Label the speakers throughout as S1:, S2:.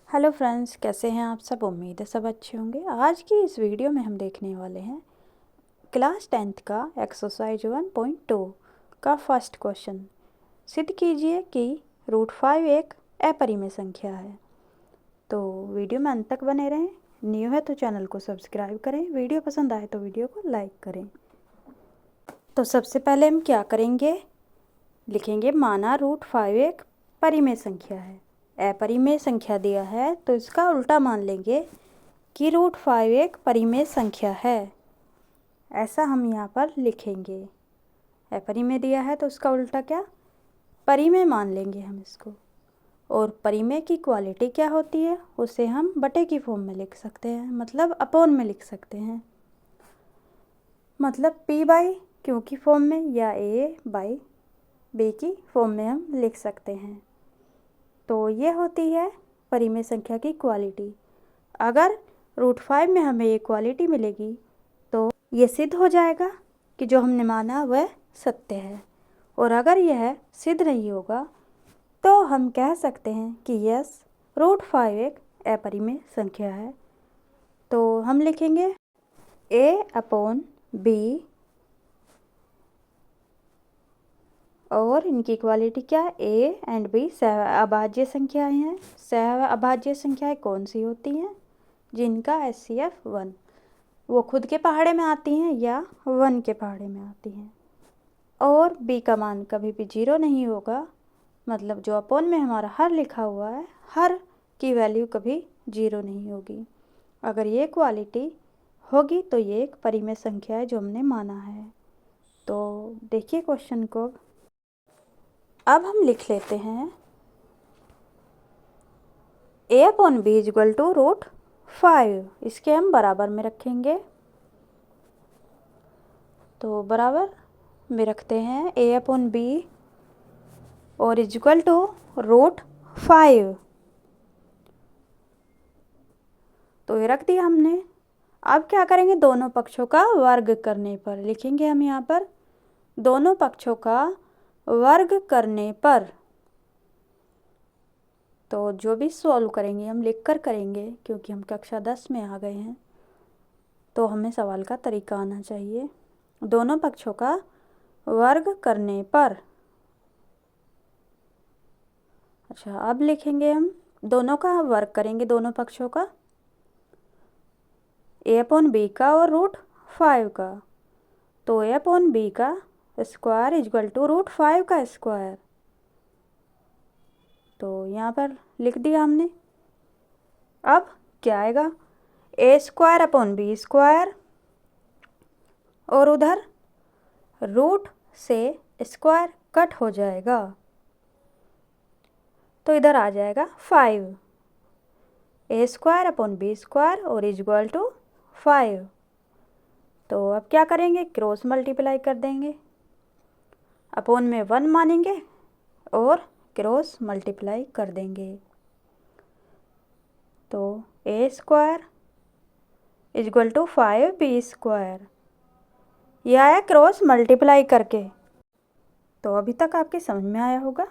S1: Hello friends, कैसे हैं आप सब। उम्मीद है सब अच्छे होंगे। आज की इस वीडियो में हम देखने वाले हैं क्लास 10th का एक्सरसाइज 1.2 का फर्स्ट क्वेश्चन। सिद्ध कीजिए कि √5 एक अपरिमेय संख्या है। तो वीडियो में अंत तक बने रहें। न्यू है तो चैनल को सब्सक्राइब करें। वीडियो पसंद आए तो वीडियो को लाइक करें। तो सबसे पहले हम क्या करेंगे, लिखेंगे माना √5 एक परिमेय संख्या है। अपरिमेय संख्या दिया है तो इसका उल्टा मान लेंगे कि √5 एक परिमेय संख्या है। ऐसा हम यहाँ पर लिखेंगे। अपरिमेय दिया है तो उसका उल्टा क्या, परिमेय मान लेंगे हम इसको। और परिमेय की क्वालिटी क्या होती है, उसे हम बटे की फॉर्म में लिख सकते हैं, मतलब अपॉन में लिख सकते हैं, मतलब p/q की फॉर्म में या a/b की फॉर्म में हम लिख सकते हैं। तो ये होती है परिमेय संख्या की क्वालिटी। अगर √5 में हमें ये क्वालिटी मिलेगी तो ये सिद्ध हो जाएगा कि जो हमने माना वह सत्य है। और अगर यह सिद्ध नहीं होगा तो हम कह सकते हैं कि यस, √5 एक अपरिमेय संख्या है। तो हम लिखेंगे a/b और इनकी क्वालिटी क्या है, a एंड b सह अभाज्य संख्याएं हैं। सह अभाज्य संख्याएं कौन सी होती हैं, जिनका HCF 1, वो खुद के पहाड़े में आती हैं या 1 के पहाड़े में आती हैं। और b का मान कभी भी 0 नहीं होगा, मतलब जो अपॉन में हमारा हर लिखा हुआ है, हर की वैल्यू कभी 0 नहीं होगी। अगर ये क्वालिटी होगी तो ये एक परिमेय संख्या है जो हमने माना है। तो देखिए क्वेश्चन को अब हम लिख लेते हैं a/b = √5। इसके हम बराबर में रखेंगे। तो बराबर में रखते हैं a/b और इक्वल टू √5। तो ये रख दिया हमने। अब क्या करेंगे, दोनों पक्षों का वर्ग करने पर लिखेंगे हम यहाँ पर, दोनों पक्षों का वर्ग करने पर। तो जो भी सॉल्व करेंगे हम लिख कर करेंगे, क्योंकि हम कक्षा 10 में आ गए हैं तो हमें सवाल का तरीका आना चाहिए। दोनों पक्षों का वर्ग करने पर, अच्छा अब लिखेंगे हम दोनों का वर्ग करेंगे, दोनों पक्षों का, a/b का और √5 का। तो a/b का स्क्वायर इक्वल टू √5 का स्क्वायर। तो यहाँ पर लिख दिया हमने। अब क्या आएगा, a²/b² और उधर रूट से स्क्वायर कट हो जाएगा तो इधर आ जाएगा 5, a²/b² और इक्वल टू 5। तो अब क्या करेंगे, क्रॉस मल्टीप्लाई कर देंगे, अपॉन में 1 मानेंगे और क्रॉस मल्टीप्लाई कर देंगे। तो a² इक्वल टू 5b², यह आया क्रॉस मल्टीप्लाई करके। तो अभी तक आपके समझ में आया होगा।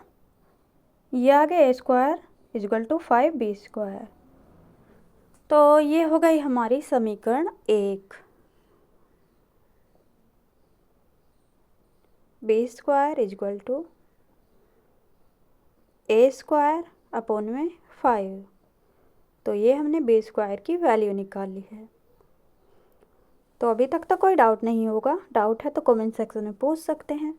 S1: यह आ गया a² इक्वल टू 5b²। तो ये हो गई हमारी समीकरण 1। b² equal to a² upon में 5। तो ये हमने b² की वैल्यू निकाल ली है। तो अभी तक तो कोई डाउट नहीं होगा, डाउट है तो कमेंट सेक्शन में पूछ सकते हैं।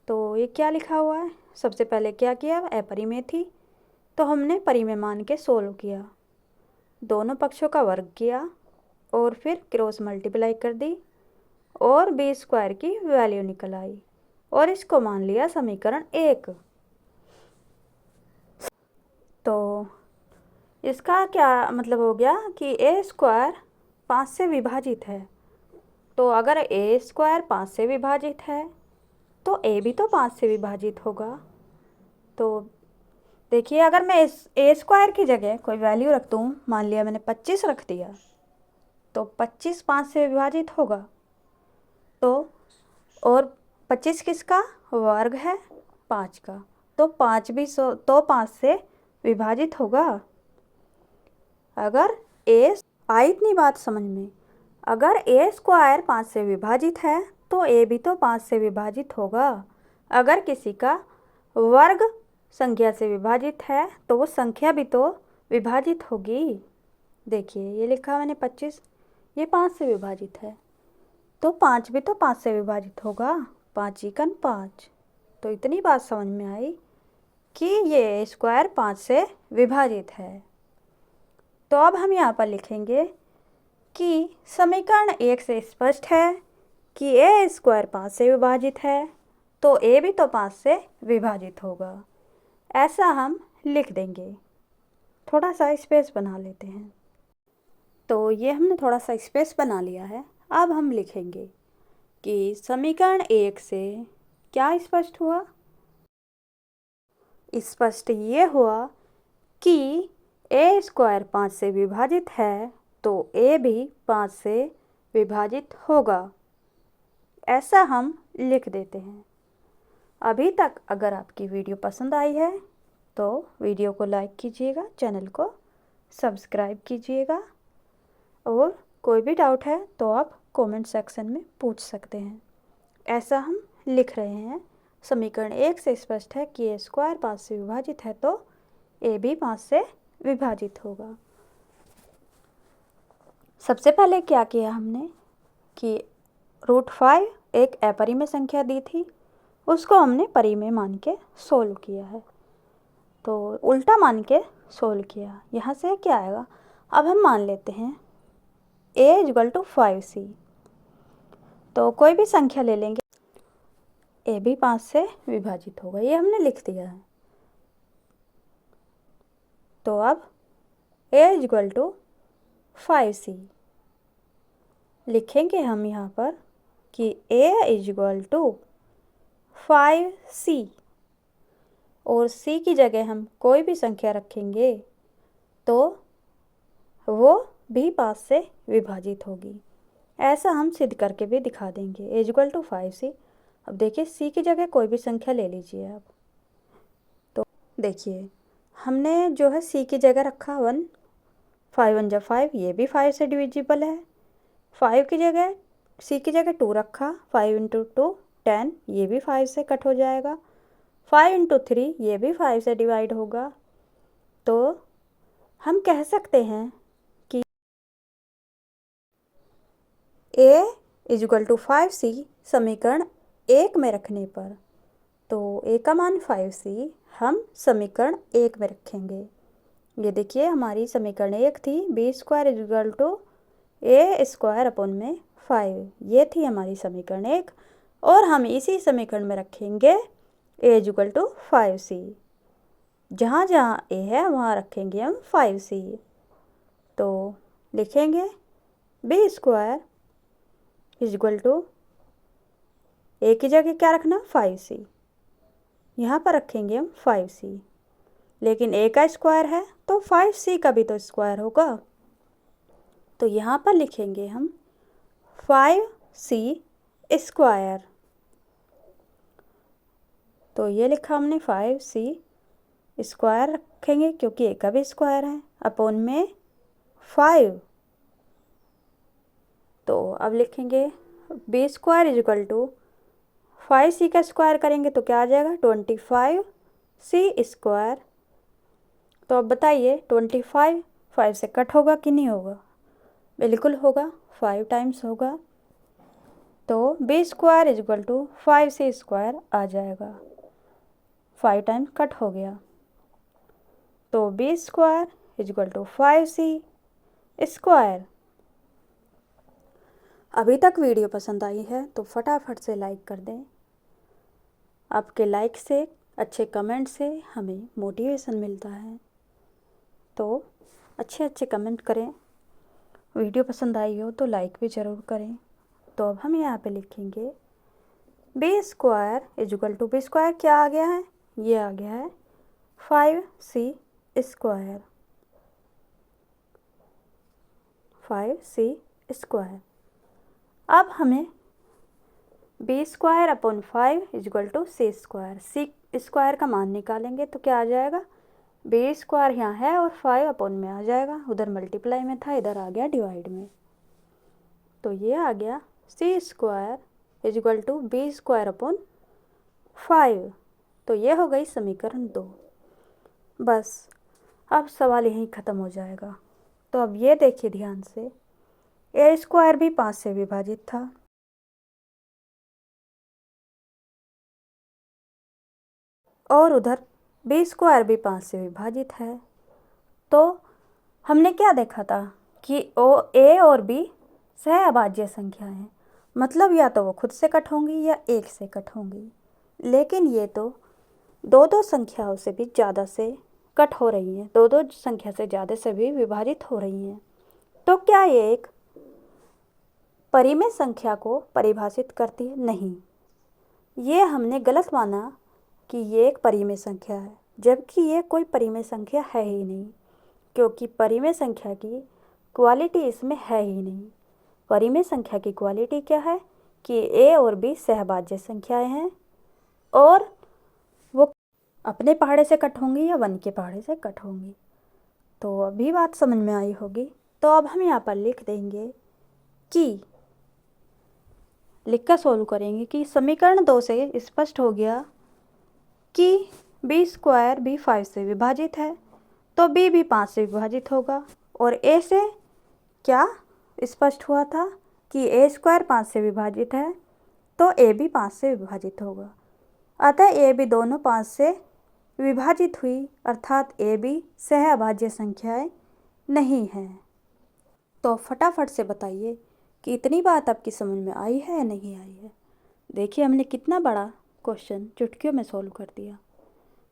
S1: तो ये क्या लिखा हुआ है, सबसे पहले क्या किया, अपरिमेय थी तो हमने परिमेय मान के सोल्व किया, दोनों पक्षों का वर्ग किया और फिर क्रॉस मल्टीप्लाई कर दी और b² की वैल्यू निकल आई और इसको मान लिया समीकरण 1। तो इसका क्या मतलब हो गया कि a² 5 से विभाजित है। तो अगर a² 5 से विभाजित है तो a भी तो 5 से विभाजित होगा। तो देखिए, अगर मैं इस a² की जगह कोई वैल्यू रख दूँ, मान लिया मैंने 25 रख दिया, तो 25 5 से विभाजित होगा। तो और 25 किसका वर्ग है, 5 का, तो 5 भी तो 5 से विभाजित होगा। अगर ए आई इतनी बात समझ में, अगर ए स्क्वायर 5 से विभाजित है तो ए भी तो 5 से विभाजित होगा। अगर किसी का वर्ग संख्या से विभाजित है तो वो संख्या भी तो विभाजित होगी। देखिए ये लिखा मैंने 25, ये 5 से विभाजित है तो 5 भी तो 5 से विभाजित होगा। 5 एकन 5। तो इतनी बात समझ में आई कि ये स्क्वायर 5 से विभाजित है। तो अब हम यहाँ पर लिखेंगे कि समीकरण 1 से स्पष्ट है कि ए स्क्वायर 5 से विभाजित है तो ए भी तो 5 से विभाजित होगा। ऐसा हम लिख देंगे। थोड़ा सा स्पेस बना लेते हैं। तो ये हमने थोड़ा सा स्पेस बना लिया है। अब हम लिखेंगे कि समीकरण 1 से क्या स्पष्ट हुआ? स्पष्ट ये हुआ कि ए स्क्वायर 5 से विभाजित है तो ए भी 5 से विभाजित होगा। ऐसा हम लिख देते हैं। अभी तक अगर आपकी वीडियो पसंद आई है तो वीडियो को लाइक कीजिएगा, चैनल को सब्सक्राइब कीजिएगा और कोई भी डाउट है तो आप कमेंट सेक्शन में पूछ सकते हैं। ऐसा हम लिख रहे हैं। समीकरण 1 से स्पष्ट है कि ए स्क्वायर 5 से विभाजित है तो ए भी 5 से विभाजित होगा। सबसे पहले क्या किया हमने कि √5 एक अपरिमेय संख्या दी थी, उसको हमने परिमेय मान के सोल्व किया है। तो उल्टा मान के सोल्व किया। यहाँ से क्या आएगा? अब हम मान लेते हैं a = 5c। तो कोई भी संख्या ले लेंगे, ए भी 5 से विभाजित होगा। ये हमने लिख दिया है। तो अब a = 5c लिखेंगे हम यहाँ पर कि a = 5c और c की जगह हम कोई भी संख्या रखेंगे तो वो भी 5 से विभाजित होगी। ऐसा हम सिद्ध करके भी दिखा देंगे। a = 5c। अब देखिए c की जगह कोई भी संख्या ले लीजिए आप। तो देखिए हमने जो है c की जगह रखा 1, 5 1 जा 5, ये भी 5 से डिविजिबल है। 5 की जगह c की जगह 2 रखा, 5 × 2 10, ये भी 5 से कट हो जाएगा। 5 × 3 ये भी 5 से डिवाइड होगा। तो हम कह सकते हैं कि a = 5c समीकरण 1 में रखने पर, तो a का मान 5c हम समीकरण 1 में रखेंगे। ये देखिए हमारी समीकरण 1 थी b² = a² / 5। ये थी हमारी समीकरण 1 और हम इसी समीकरण में रखेंगे a = 5c। जहाँ जहाँ a है वहाँ रखेंगे हम 5c। तो लिखेंगे b² = a की जगह क्या रखना? 5c। यहाँ पर रखेंगे हम 5c। लेकिन a का स्क्वायर है तो 5c का भी तो स्क्वायर होगा। तो यहाँ पर लिखेंगे हम 5c²। तो ये लिखा हमने 5c² रखेंगे क्योंकि a का भी स्क्वायर है अपॉन में 5। तो अब लिखेंगे b² = 5c का स्क्वायर करेंगे तो क्या आ जाएगा? 25c²। तो अब बताइए 25 5 से कट होगा कि नहीं होगा? बिल्कुल होगा, 5 टाइम्स होगा। तो b² = 5c² आ जाएगा। 5 टाइम्स कट हो गया। तो b² = 5c²। अभी तक वीडियो पसंद आई है तो फटाफट से लाइक कर दें। आपके लाइक से, अच्छे कमेंट से हमें मोटिवेशन मिलता है। तो अच्छे अच्छे कमेंट करें। वीडियो पसंद आई हो तो लाइक भी ज़रूर करें। तो अब हम यहाँ पे लिखेंगे b² = b² क्या आ गया है? ये आ गया है 5c²। 5c²। अब हमें b² / 5 = c²। c² का मान निकालेंगे तो क्या आ जाएगा? बी स्क्वायर यहाँ है और 5 अपॉन में आ जाएगा, उधर मल्टीप्लाई में था, इधर आ गया डिवाइड में। तो ये आ गया C square is equal to B square upon 5। तो ये हो गई समीकरण 2। बस अब सवाल यहीं ख़त्म हो जाएगा। तो अब ये देखिए ध्यान से, ए स्क्वायर भी 5 से विभाजित था, और उधर बी स्क्वायर भी 5 से विभाजित है। तो हमने क्या देखा था कि ए और बी सहअभाज्य संख्या हैं, मतलब या तो वो खुद से कट होंगी या एक से कट होंगी। लेकिन ये तो दो दो संख्याओं से भी ज़्यादा से कट हो रही हैं, दो दो संख्या से ज़्यादा से भी विभाजित हो रही हैं। तो क्या ये एक परिमेय संख्या को परिभाषित करती है? नहीं, ये हमने गलत माना कि ये एक परिमेय संख्या है, जबकि ये कोई परिमेय संख्या है ही नहीं, क्योंकि परिमेय संख्या की क्वालिटी इसमें है ही नहीं। परिमेय संख्या की क्वालिटी क्या है कि ए और बी सहभाज्य संख्याएं हैं और वो अपने पहाड़े से कट होंगी या वन के पहाड़े से कट होंगी। तो अभी बात समझ में आई होगी। तो अब हम यहाँ पर लिख देंगे कि लिखकर सोल्व करेंगे कि समीकरण 2 से स्पष्ट हो गया कि बी स्क्वायर भी 5 से विभाजित है, तो बी भी 5 से विभाजित होगा। और ए से क्या स्पष्ट हुआ था कि ए स्क्वायर 5 से विभाजित है, तो ए भी 5 से विभाजित होगा। अतः ए बी दोनों 5 से विभाजित हुई, अर्थात ए बी सहअभाज्य संख्याएं नहीं हैं। तो फटाफट से बताइए कि इतनी बात आपकी समझ में आई है या नहीं आई है। देखिए हमने कितना बड़ा क्वेश्चन चुटकियों में सॉल्व कर दिया।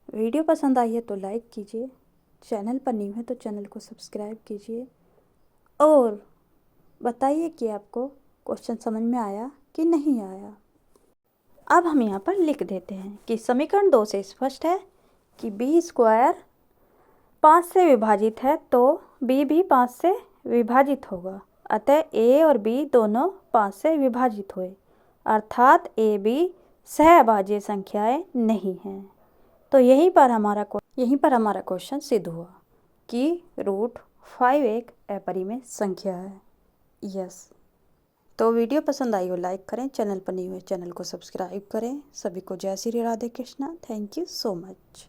S1: वीडियो पसंद आई है तो लाइक कीजिए, चैनल पर न्यू है तो चैनल को सब्सक्राइब कीजिए और बताइए कि आपको क्वेश्चन समझ में आया कि नहीं आया। अब हम यहाँ पर लिख देते हैं कि समीकरण 2 से स्पष्ट है कि बी स्क्वायर 5 से विभाजित है, तो बी भी 5 से विभाजित होगा। अतः ए और बी दोनों 5 से विभाजित हुए, अर्थात ए बी सहअभाज्य संख्याएं नहीं हैं। तो यहीं पर हमारा क्वेश्चन सिद्ध हुआ कि √5 एक अपरिमेय संख्या है। यस। तो वीडियो पसंद आई हो लाइक करें, चैनल पर न्यू है चैनल को सब्सक्राइब करें। सभी को जय Shri Radhe Krishna. Thank you so much.